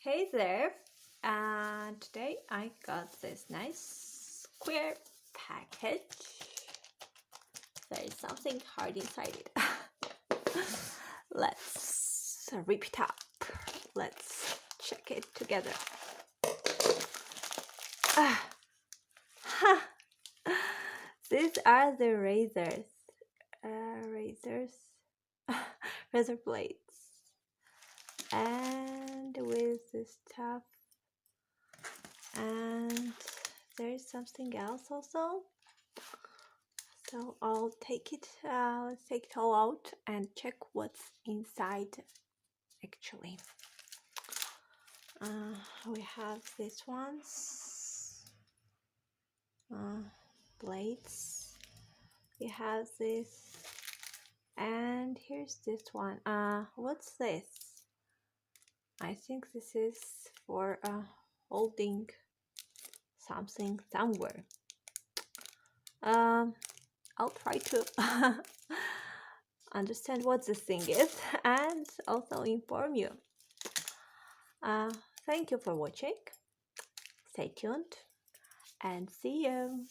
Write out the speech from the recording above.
Hey there, and today I got this nice square package. There is something hard inside it. Let's rip it up. Let's check it together. These are the razors. Razor blades. And with this stuff, and there's something else also. So I'll take it. Let's take it all out and check what's inside. Actually, we have these ones, blades. We have this, and here's this one. What's this? I think this is for holding something somewhere. I'll try to understand what this thing is and also inform you. Thank you for watching. Stay tuned and see you.